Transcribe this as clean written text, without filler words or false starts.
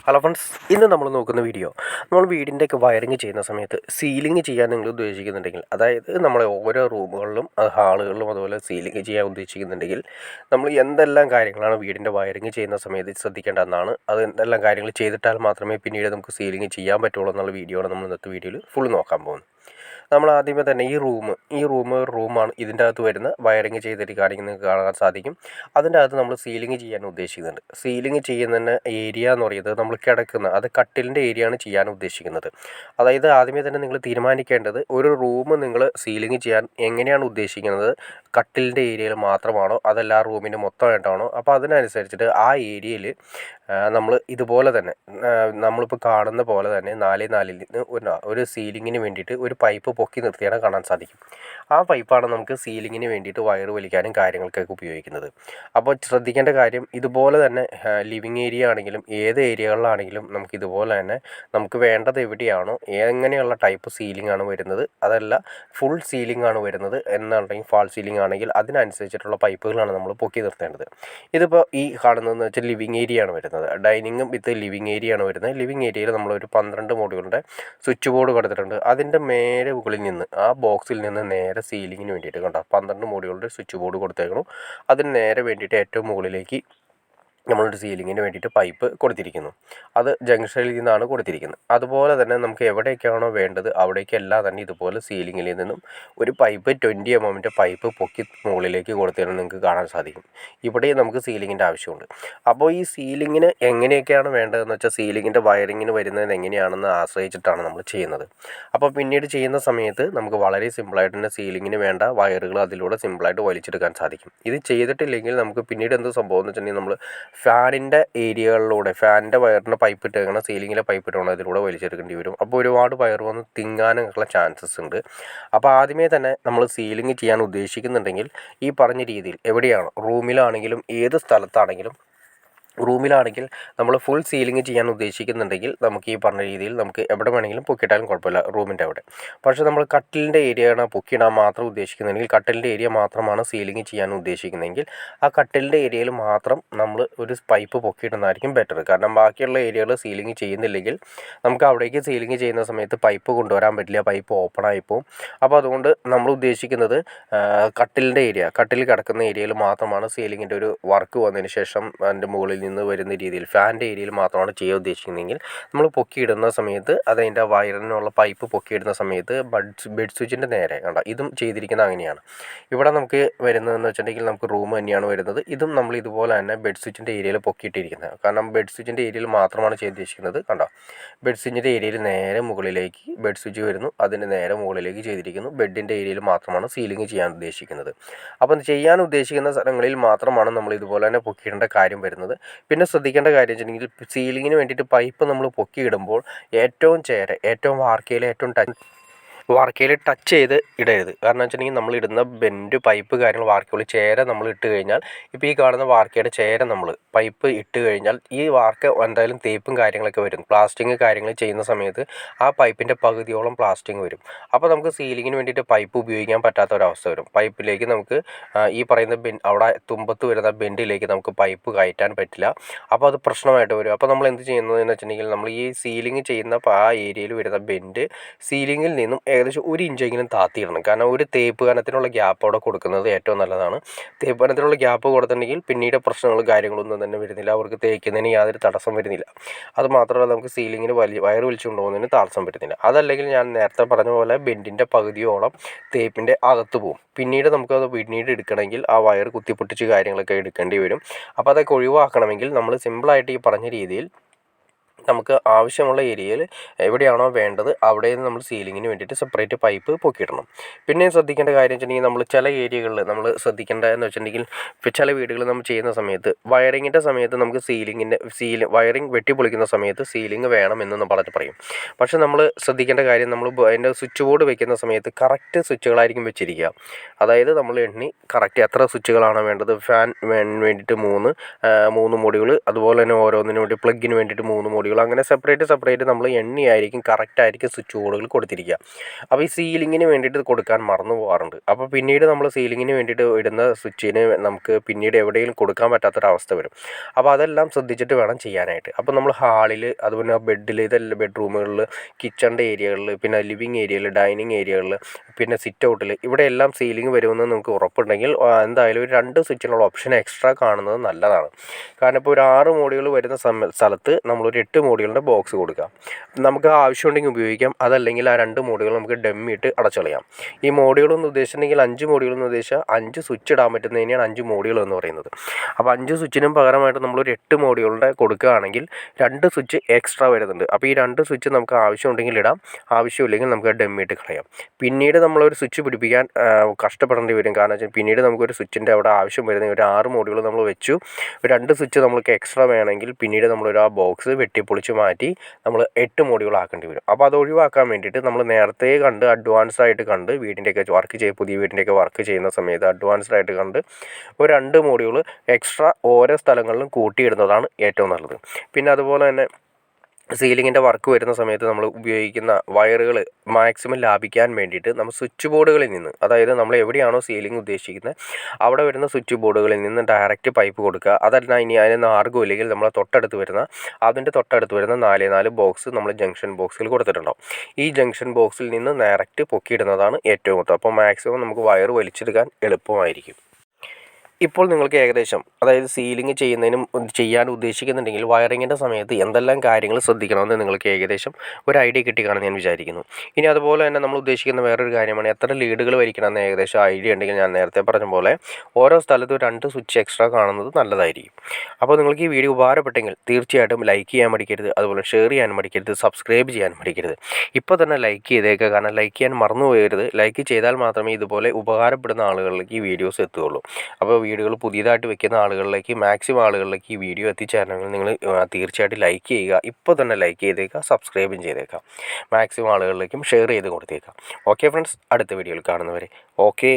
Hello friends, ഇന്ന് നമ്മൾ നോക്കുന്ന വീഡിയോ നമ്മൾ വീടിൻ്റെയൊക്കെ വയറിങ് ചെയ്യുന്ന സമയത്ത് സീലിംഗ് ചെയ്യാൻ നിങ്ങൾ ഉദ്ദേശിക്കുന്നുണ്ടെങ്കിൽ, അതായത് നമ്മളെ ഓരോ റൂമുകളിലും ഹാളുകളിലും അതുപോലെ സീലിംഗ് ചെയ്യാൻ ഉദ്ദേശിക്കുന്നുണ്ടെങ്കിൽ നമ്മൾ എന്തെല്ലാം കാര്യങ്ങളാണ് വീടിൻ്റെ വയറിങ് ചെയ്യുന്ന സമയത്ത് ശ്രദ്ധിക്കേണ്ടതെന്നാണ്. അത് എന്തെല്ലാം കാര്യങ്ങൾ ചെയ്തിട്ടാൽ മാത്രമേ പിന്നീട് നമുക്ക് സീലിംഗ് ചെയ്യാൻ പറ്റുള്ളൂ എന്നുള്ള വീഡിയോ ആണ് നമ്മൾ ഇന്നത്തെ വീഡിയോയിൽ ഫുൾ നോക്കാൻ പോകുന്നത്. നമ്മൾ ആദ്യമേ തന്നെ ഈ റൂം ഒരു റൂമാണ്. ഇതിൻ്റെ അകത്ത് വരുന്ന വയറിങ് ചെയ്തിട്ട് കാണിക്കുന്നത് കാണാൻ സാധിക്കും. അതിൻ്റെ അകത്ത് നമ്മൾ സീലിംഗ് ചെയ്യാൻ ഉദ്ദേശിക്കുന്നുണ്ട്. സീലിംഗ് ചെയ്യുന്നതിന് ഏരിയ എന്ന് പറയുന്നത് നമ്മൾ കിടക്കുന്ന അത് കട്ടിലിൻ്റെ ഏരിയ ആണ് ചെയ്യാൻ ഉദ്ദേശിക്കുന്നത്. അതായത് ആദ്യമേ തന്നെ നിങ്ങൾ തീരുമാനിക്കേണ്ടത് ഒരു റൂം നിങ്ങൾ സീലിംഗ് ചെയ്യാൻ എങ്ങനെയാണ് ഉദ്ദേശിക്കുന്നത്, കട്ടിലിൻ്റെ ഏരിയയിൽ മാത്രമാണോ അതല്ല ആ റൂമിൻ്റെ മൊത്തമായിട്ടാണോ. അപ്പോൾ അതിനനുസരിച്ചിട്ട് ആ ഏരിയയിൽ നമ്മൾ ഇതുപോലെ തന്നെ നമ്മളിപ്പോൾ കാണുന്ന പോലെ തന്നെ 4x4 നിന്ന് ഒരു സീലിങ്ങിന് വേണ്ടിയിട്ട് ഒരു പൈപ്പ് പൊക്കി നിർത്തിയാണ് കാണാൻ സാധിക്കും. ആ പൈപ്പാണ് നമുക്ക് സീലിങ്ങിന് വേണ്ടിയിട്ട് വയർ വലിക്കാനും കാര്യങ്ങൾക്കൊക്കെ ഉപയോഗിക്കുന്നത്. അപ്പോൾ ശ്രദ്ധിക്കേണ്ട കാര്യം, ഇതുപോലെ തന്നെ ലിവിങ് ഏരിയ ആണെങ്കിലും ഏത് ഏരിയകളിലാണെങ്കിലും നമുക്ക് ഇതുപോലെ തന്നെ നമുക്ക് വേണ്ടത് എവിടെയാണോ എങ്ങനെയുള്ള ടൈപ്പ് സീലിംഗ് ആണ് വരുന്നത്, അതല്ല ഫുൾ സീലിംഗ് ആണ് വരുന്നത് എന്നുണ്ടെങ്കിൽ ഫാൾ സീലിംഗ് ആണെങ്കിൽ അതിനനുസരിച്ചിട്ടുള്ള പൈപ്പുകളാണ് നമ്മൾ പൊക്കി നിർത്തേണ്ടത്. ഇതിപ്പോൾ ഈ കാണുന്നതെന്ന് വെച്ചാൽ ലിവിങ് ഏരിയ ആണ് വരുന്നത്. ഡൈനിങ്ങും വിത്ത് ലിവിങ് ഏരിയ ആണ് വരുന്നത്. ലിവിങ് ഏരിയയിൽ നമ്മളൊരു 12 മോഡുകളുടെ സ്വിച്ച് ബോർഡ് കൊടുത്തിട്ടുണ്ട്. അതിൻ്റെ മേലെ മുകളിൽ നിന്ന് ആ ബോക്സിൽ നിന്ന് നേരെ സീലിങ്ങിന് വേണ്ടിയിട്ട് കണ്ടോ 12 മോഡുകളുടെ സ്വിച്ച് ബോർഡ് കൊടുത്തേക്കണം. അതിന് നേരെ വേണ്ടിയിട്ട് ഏറ്റവും മുകളിലേക്ക് നമ്മളൊരു സീലിങ്ങിന് വേണ്ടിയിട്ട് പൈപ്പ് കൊടുത്തിരിക്കുന്നു. അത് ജംഗ്ഷനിൽ നിന്നാണ് കൊടുത്തിരിക്കുന്നത്. അതുപോലെ തന്നെ നമുക്ക് എവിടേക്കാണോ വേണ്ടത് അവിടേക്കെല്ലാം തന്നെ ഇതുപോലെ സീലിങ്ങിൽ നിന്നും ഒരു പൈപ്പ് 20 mm പൈപ്പ് പൊക്കി മുകളിലേക്ക് കൊടുത്തതിന് നിങ്ങൾക്ക് കാണാൻ സാധിക്കും. ഇവിടെ നമുക്ക് സീലിങ്ങിൻ്റെ ആവശ്യമുണ്ട്. അപ്പോൾ ഈ സീലിങ്ങിന് എങ്ങനെയൊക്കെയാണ് വേണ്ടതെന്ന് വെച്ചാൽ സീലിങ്ങിൻ്റെ വയറിങ്ങിന് വരുന്നതിന് എങ്ങനെയാണെന്ന് ആശ്രയിച്ചിട്ടാണ് നമ്മൾ ചെയ്യുന്നത്. അപ്പോൾ പിന്നീട് ചെയ്യുന്ന സമയത്ത് നമുക്ക് വളരെ സിമ്പിളായിട്ട് തന്നെ സീലിങ്ങിന് വേണ്ട വയറുകൾ അതിലൂടെ സിമ്പിളായിട്ട് വലിച്ചെടുക്കാൻ സാധിക്കും. ഇത് ചെയ്തിട്ടില്ലെങ്കിൽ നമുക്ക് പിന്നീട് എന്ത് സംഭവം എന്ന് വെച്ചിട്ടുണ്ടെങ്കിൽ നമ്മൾ ഫാനിൻ്റെ ഏരിയകളിലൂടെ ഫാനിൻ്റെ വയറിൻ്റെ പൈപ്പ് ഇട്ടേക്കണം, സീലിങ്ങിലെ പൈപ്പ് ഇട്ടേക്കണം, അതിലൂടെ വലിച്ചെടുക്കേണ്ടി വരും. അപ്പോൾ ഒരുപാട് വയർ വന്ന് തിങ്ങാനുള്ള ചാൻസസ് ഉണ്ട്. അപ്പോൾ ആദ്യമേ തന്നെ നമ്മൾ സീലിംഗ് ചെയ്യാൻ ഉദ്ദേശിക്കുന്നുണ്ടെങ്കിൽ ഈ പറഞ്ഞ രീതിയിൽ എവിടെയാണോ റൂമിലാണെങ്കിലും ഏത് സ്ഥലത്താണെങ്കിലും റൂമിലാണെങ്കിൽ നമ്മൾ ഫുൾ സീലിംഗ് ചെയ്യാൻ ഉദ്ദേശിക്കുന്നുണ്ടെങ്കിൽ നമുക്ക് ഈ പറഞ്ഞ രീതിയിൽ നമുക്ക് എവിടെ വേണമെങ്കിലും പൊക്കിയിട്ടാലും കുഴപ്പമില്ല റൂമിൻ്റെ അവിടെ. പക്ഷേ നമ്മൾ കട്ടിലിൻ്റെ ഏരിയയാണ് പൊക്കിയിടാൻ മാത്രം ഉദ്ദേശിക്കുന്നതെങ്കിൽ, കട്ടിലിൻ്റെ ഏരിയ മാത്രമാണ് സീലിംഗ് ചെയ്യാൻ ഉദ്ദേശിക്കുന്നതെങ്കിൽ ആ കട്ടിലിൻ്റെ ഏരിയയിൽ മാത്രം നമ്മൾ ഒരു പൈപ്പ് പൊക്കിയിടുന്നതായിരിക്കും ബെറ്റർ. കാരണം ബാക്കിയുള്ള ഏരിയകൾ സീലിംഗ് ചെയ്യുന്നില്ലെങ്കിൽ നമുക്ക് അവിടേക്ക് സീലിംഗ് ചെയ്യുന്ന സമയത്ത് പൈപ്പ് കൊണ്ടുവരാൻ പറ്റില്ല, പൈപ്പ് ഓപ്പൺ ആയി പോകും. അപ്പോൾ അതുകൊണ്ട് നമ്മൾ ഉദ്ദേശിക്കുന്നത് കട്ടിലിൻ്റെ ഏരിയ, കട്ടിൽ കിടക്കുന്ന ഏരിയയിൽ മാത്രമാണ് സീലിങ്ങിൻ്റെ ഒരു വർക്ക് വന്നതിന് ശേഷം അതിൻ്റെ മുകളിൽ നിന്ന് വരുന്ന രീതിയിൽ ഫാനിൻ്റെ ഏരിയയിൽ മാത്രമാണ് ചെയ്യാൻ ഉദ്ദേശിക്കുന്നതെങ്കിൽ നമ്മൾ പൊക്കിയിടുന്ന സമയത്ത് അതിൻ്റെ വയറിനുള്ള പൈപ്പ് പൊക്കിയിടുന്ന സമയത്ത് ബെഡ് സ്വിച്ചിൻ്റെ നേരെ കണ്ട ഇതും ചെയ്തിരിക്കുന്നത് അങ്ങനെയാണ്. ഇവിടെ നമുക്ക് വരുന്നതെന്ന് വെച്ചിട്ടുണ്ടെങ്കിൽ നമുക്ക് റൂം തന്നെയാണ് വരുന്നത്. ഇതും നമ്മൾ ഇതുപോലെ തന്നെ ബെഡ് സ്വിച്ചിൻ്റെ ഏരിയയിൽ പൊക്കിയിട്ടിരിക്കുന്നത്. കാരണം ബെഡ് സ്വിച്ചിൻ്റെ ഏരിയയിൽ മാത്രമാണ് ചെയ്യാൻ ഉദ്ദേശിക്കുന്നത്. കണ്ടോ ബെഡ് സ്വിച്ചിൻ്റെ ഏരിയയിൽ നേരെ മുകളിലേക്ക് ബെഡ് സ്വിച്ച് വരുന്നു, അതിൻ്റെ നേരെ മുകളിലേക്ക് ചെയ്തിരിക്കുന്നു. ബെഡിൻ്റെ ഏരിയയിൽ മാത്രമാണ് സീലിംഗ് ചെയ്യാൻ ഉദ്ദേശിക്കുന്നത്. അപ്പം ചെയ്യാൻ ഉദ്ദേശിക്കുന്ന സ്ഥലങ്ങളിൽ മാത്രമാണ് നമ്മൾ ഇതുപോലെ തന്നെ പൊക്കിയിടേണ്ട കാര്യം വരുന്നത്. പിന്നെ ശ്രദ്ധിക്കേണ്ട കാര്യം വെച്ചിട്ടുണ്ടെങ്കിൽ സീലിങ്ങിന് വേണ്ടിയിട്ട് പൈപ്പ് നമ്മൾ പൊക്കിയിടുമ്പോൾ ഏറ്റവും വാർക്കയിൽ ടച്ച് ചെയ്ത് ഇടരുത്. കാരണം വെച്ചിട്ടുണ്ടെങ്കിൽ നമ്മൾ ഇടുന്ന ബെൻഡ് പൈപ്പ് കാര്യങ്ങൾ വാർക്കയിൽ ചേര നമ്മൾ ഇട്ട് കഴിഞ്ഞാൽ, ഇപ്പോൾ ഈ കാണുന്ന വാർക്കയുടെ ചേര നമ്മൾ പൈപ്പ് ഇട്ട് കഴിഞ്ഞാൽ ഈ വാർക്ക എന്തായാലും തേപ്പും കാര്യങ്ങളൊക്കെ വരും. പ്ലാസ്റ്റിങ് കാര്യങ്ങൾ ചെയ്യുന്ന സമയത്ത് ആ പൈപ്പിൻ്റെ പകുതിയോളം പ്ലാസ്റ്റിങ് വരും. അപ്പോൾ നമുക്ക് സീലിങ്ങിന് വേണ്ടിയിട്ട് പൈപ്പ് ഉപയോഗിക്കാൻ പറ്റാത്ത ഒരവസ്ഥ വരും. പൈപ്പിലേക്ക് നമുക്ക് ഈ പറയുന്ന അവിടെ തുമ്പത്ത് വരുന്ന ബെൻഡിലേക്ക് നമുക്ക് പൈപ്പ് കയറ്റാൻ പറ്റില്ല. അപ്പോൾ അത് പ്രശ്നമായിട്ട് വരും. അപ്പോൾ നമ്മൾ എന്ത് ചെയ്യുന്നതെന്ന് വെച്ചിട്ടുണ്ടെങ്കിൽ നമ്മൾ ഈ സീലിംഗ് ചെയ്യുന്ന ആ ഏരിയയിൽ വരുന്ന ബെൻഡ് സീലിങ്ങിൽ നിന്നും ഏകദേശം 1 ഇഞ്ചെങ്കിലും താത്തിയിടണം. കാരണം ഒരു തേപ്പ് കനത്തിനുള്ള ഗ്യാപ്പ് അവിടെ കൊടുക്കുന്നത് ഏറ്റവും നല്ലതാണ്. തേപ്പ് കനത്തിനുള്ള ഗ്യാപ്പ് കൊടുത്തിട്ടുണ്ടെങ്കിൽ പിന്നീട് പ്രശ്നങ്ങളും കാര്യങ്ങളൊന്നും തന്നെ വരുന്നില്ല, അവർക്ക് തേക്കുന്നതിന് യാതൊരു തടസ്സം വരുന്നില്ല. അതുമാത്രമല്ല നമുക്ക് സീലിങ്ങിന് വയർ വലിച്ചു കൊണ്ടുപോകുന്നതിന് തടസ്സം വരുന്നില്ല. അതല്ലെങ്കിൽ ഞാൻ നേരത്തെ പറഞ്ഞ പോലെ ബെൻഡിൻ്റെ പകുതിയോളം തേപ്പിൻ്റെ അകത്ത് പോകും. പിന്നീട് നമുക്കത് എടുക്കണമെങ്കിൽ ആ വയർ കുത്തിപ്പൊട്ടിച്ച് കാര്യങ്ങളൊക്കെ എടുക്കേണ്ടി വരും. അപ്പോൾ അതൊക്കെ ഒഴിവാക്കണമെങ്കിൽ നമ്മൾ സിമ്പിളായിട്ട് ഈ പറഞ്ഞ രീതിയിൽ നമുക്ക് ആവശ്യമുള്ള ഏരിയയിൽ എവിടെയാണോ വേണ്ടത് അവിടെ നിന്ന് നമ്മൾ സീലിങ്ങിന് വേണ്ടിയിട്ട് സെപ്പറേറ്റ് പൈപ്പ് പൊക്കിയിടണം. പിന്നെ ശ്രദ്ധിക്കേണ്ട കാര്യം വെച്ചിട്ടുണ്ടെങ്കിൽ നമ്മൾ ചില ഏരിയകളിൽ നമ്മൾ ശ്രദ്ധിക്കേണ്ടതെന്ന് വെച്ചിട്ടുണ്ടെങ്കിൽ ചില വീടുകൾ നമ്മൾ ചെയ്യുന്ന സമയത്ത് വയറിങ്ങിൻ്റെ സമയത്ത് നമുക്ക് വയറിങ് വെട്ടിപ്പൊളിക്കുന്ന സമയത്ത് സീലിംഗ് വേണമെന്ന് പറഞ്ഞ് പറയും. പക്ഷേ നമ്മൾ ശ്രദ്ധിക്കേണ്ട കാര്യം, നമ്മൾ അതിൻ്റെ സ്വിച്ച് ബോർഡ് വെക്കുന്ന സമയത്ത് കറക്റ്റ് സ്വിച്ചുകളായിരിക്കും വെച്ചിരിക്കുക. അതായത് നമ്മൾ എണ്ണി കറക്റ്റ് എത്ര സ്വിച്ചുകളാണ് വേണ്ടത്, ഫാൻ വേണ്ടിയിട്ട് മൂന്ന് മോഡുകൾ, അതുപോലെ തന്നെ ഓരോന്നിനും വേണ്ടി പ്ലഗിന് വേണ്ടിയിട്ട് 3 മോഡുകൾ, ബോർഡുകൾ അങ്ങനെ സെപ്പറേറ്റ് നമ്മൾ എണ്ണിയായിരിക്കും കറക്റ്റായിരിക്കും സ്വിച്ച് ബോർഡുകൾ കൊടുത്തിരിക്കുക. അപ്പോൾ ഈ സീലിങ്ങിന് വേണ്ടിയിട്ട് കൊടുക്കാൻ മറന്നു പോകാറുണ്ട്. അപ്പോൾ പിന്നീട് നമ്മൾ സീലിങ്ങിന് വേണ്ടിയിട്ട് ഇടുന്ന സ്വിച്ചിന് നമുക്ക് പിന്നീട് എവിടെയെങ്കിലും കൊടുക്കാൻ പറ്റാത്തൊരവസ്ഥ വരും. അപ്പോൾ അതെല്ലാം ശ്രദ്ധിച്ചിട്ട് വേണം ചെയ്യാനായിട്ട്. അപ്പോൾ നമ്മൾ ഹാളിൽ, അതുപോലെ ബെഡിൽ, ഇതെല്ലാം ബെഡ്റൂമുകളിൽ, കിച്ചണിൻ്റെ ഏരിയകളിൽ, പിന്നെ ലിവിങ് ഏരിയയിൽ, ഡൈനിങ് ഏരിയകളിൽ, പിന്നെ സിറ്റ് ഔട്ടിൽ, ഇവിടെയെല്ലാം സീലിംഗ് വരുമെന്ന് നമുക്ക് ഉറപ്പുണ്ടെങ്കിൽ എന്തായാലും ഒരു 2 സ്വിച്ചിനുള്ള ഓപ്ഷൻ എക്സ്ട്രാ കാണുന്നത് നല്ലതാണ്. കാരണം ഇപ്പോൾ ഒരു 6 മോഡുകൾ വരുന്ന സ്ഥലത്ത് നമ്മളൊരു 8 മോഡുകളുടെ ബോക്സ് കൊടുക്കാം. നമുക്ക് ആവശ്യമുണ്ടെങ്കിൽ ഉപയോഗിക്കാം, അതല്ലെങ്കിൽ ആ 2 മോഡുകൾ നമുക്ക് ഡമ്മിയിട്ട് അടച്ചുകളയാം. ഈ മോഡുകളെന്ന് ഉദ്ദേശിച്ചിട്ടുണ്ടെങ്കിൽ 5 മോഡുകളെന്ന് ഉദ്ദേശിച്ചാൽ 5 സ്വിച്ച് ഇടാൻ പറ്റുന്നതിനെയാണ് 5 മോഡുകൾ എന്ന് പറയുന്നത്. അപ്പോൾ 5 സ്വിച്ചിനും പകരമായിട്ട് നമ്മളൊരു 8 മോഡുകളുടെ കൊടുക്കുകയാണെങ്കിൽ 2 സ്വിച്ച് എക്സ്ട്രാ വരുന്നുണ്ട്. അപ്പോൾ ഈ 2 സ്വിച്ച് നമുക്ക് ആവശ്യമുണ്ടെങ്കിൽ ഇടാം, ആവശ്യമില്ലെങ്കിൽ നമുക്ക് ഡമ്മിയിട്ട് കളയാം. പിന്നീട് നമ്മളൊരു സ്വിച്ച് പിടിപ്പിക്കാൻ കഷ്ടപ്പെടേണ്ടി വരും. കാരണം വെച്ചാൽ പിന്നീട് നമുക്കൊരു സ്വിച്ചിൻ്റെ അവിടെ ആവശ്യം വരുന്ന ഒരു 6 മോഡുകൾ നമ്മൾ വെച്ചു, ഒരു 2 സ്വിച്ച് നമ്മൾക്ക് എക്സ്ട്രാ വേണമെങ്കിൽ പിന്നീട് നമ്മളൊരു ആ ബോക്സ് വെട്ടിപ്പൊളിച്ച് മാറ്റി നമ്മൾ 8 മോഡുകളാക്കേണ്ടി വരും. അപ്പോൾ അത് ഒഴിവാക്കാൻ വേണ്ടിയിട്ട് നമ്മൾ നേരത്തെ കണ്ട് അഡ്വാൻസ്ഡ് ആയിട്ട് കണ്ട് പുതിയ വീടിൻ്റെയൊക്കെ വർക്ക് ചെയ്യുന്ന സമയത്ത് അഡ്വാൻസ്ഡ് ആയിട്ട് കണ്ട് ഒരു 2 മോഡുകൾ എക്സ്ട്രാ ഓരോ സ്ഥലങ്ങളിലും കൂട്ടിയിടുന്നതാണ് ഏറ്റവും നല്ലത്. പിന്നെ അതുപോലെ തന്നെ സീലിങ്ങിൻ്റെ വർക്ക് വരുന്ന സമയത്ത് നമ്മൾ ഉപയോഗിക്കുന്ന വയറുകൾ മാക്സിമം ലാഭിക്കാൻ വേണ്ടിയിട്ട് നമ്മൾ സ്വിച്ച് ബോർഡുകളിൽ നിന്ന്, അതായത് നമ്മൾ എവിടെയാണോ സീലിംഗ് ഉദ്ദേശിക്കുന്നത് അവിടെ വരുന്ന സ്വിച്ച് ബോർഡുകളിൽ നിന്ന് ഡയറക്റ്റ് പൈപ്പ് കൊടുക്കുക. അതല്ല ഇനി അതിന് മാർഗ്ഗം ഇല്ലെങ്കിൽ നമ്മളെ അതിൻ്റെ തൊട്ടടുത്ത് വരുന്ന 4 ബോക്സ് നമ്മൾ ജംഗ്ഷൻ ബോക്സിൽ കൊടുത്തിട്ടുണ്ടാവും. ഈ ജംഗ്ഷൻ ബോക്സിൽ നിന്ന് ഡയറക്റ്റ് പൊക്കിയിടുന്നതാണ് ഏറ്റവും ഉത്തമം. അപ്പോൾ മാക്സിമം നമുക്ക് വയർ വലിച്ചെടുക്കാൻ എളുപ്പമായിരിക്കും. ഇപ്പോൾ നിങ്ങൾക്ക് ഏകദേശം, അതായത് സീലിംഗ് ചെയ്യാൻ ഉദ്ദേശിക്കുന്നുണ്ടെങ്കിൽ വയറിങ്ങിൻ്റെ സമയത്ത് എന്തെല്ലാം കാര്യങ്ങൾ ശ്രദ്ധിക്കണമെന്ന് നിങ്ങൾക്ക് ഏകദേശം ഒരു ഐഡിയ കിട്ടിക്കാണെന്ന് ഞാൻ വിചാരിക്കുന്നു. ഇനി അതുപോലെ തന്നെ നമ്മൾ ഉദ്ദേശിക്കുന്ന വേറൊരു കാര്യമാണ് എത്ര ലീഡുകൾ വലിക്കണമെന്ന് ഏകദേശം ഐഡിയ ഉണ്ടെങ്കിൽ ഞാൻ നേരത്തെ പറഞ്ഞ പോലെ ഓരോ സ്ഥലത്തും 2 സ്വിച്ച് എക്സ്ട്രാ കാണുന്നത് നല്ലതായിരിക്കും. അപ്പോൾ നിങ്ങൾക്ക് ഈ വീഡിയോ ഉപകാരപ്പെട്ടെങ്കിൽ തീർച്ചയായിട്ടും ലൈക്ക് ചെയ്യാൻ മടിക്കരുത്, അതുപോലെ ഷെയർ ചെയ്യാൻ മടിക്കരുത്, സബ്സ്ക്രൈബ് ചെയ്യാൻ മടിക്കരുത്. ഇപ്പോൾ തന്നെ ലൈക്ക് ചെയ്തേക്കുക, കാരണം ലൈക്ക് ചെയ്യാൻ മറന്നു പോകരുത്. ലൈക്ക് ചെയ്താൽ മാത്രമേ ഇതുപോലെ ഉപകാരപ്പെടുന്ന ആളുകളിലേക്ക് ഈ വീഡിയോസ് എത്തുകയുള്ളൂ. അപ്പോൾ വീഡിയോകൾ പുതിയതായിട്ട് വെക്കുന്ന ആളുകളിലേക്ക്, മാക്സിമം ആളുകളിലേക്ക് ഈ വീഡിയോ എത്തിച്ചേരണമെങ്കിൽ നിങ്ങൾ തീർച്ചയായിട്ടും ലൈക്ക് ചെയ്യുക. ഇപ്പോൾ തന്നെ ലൈക്ക് ചെയ്തേക്കുക, സബ്സ്ക്രൈബും ചെയ്തേക്കാം, മാക്സിമം ആളുകളിലേക്കും ഷെയർ ചെയ്ത് കൊടുത്തേക്കാം. ഓക്കെ ഫ്രണ്ട്സ്, അടുത്ത വീഡിയോയിൽ കാണുന്നവരെ ഓക്കെ.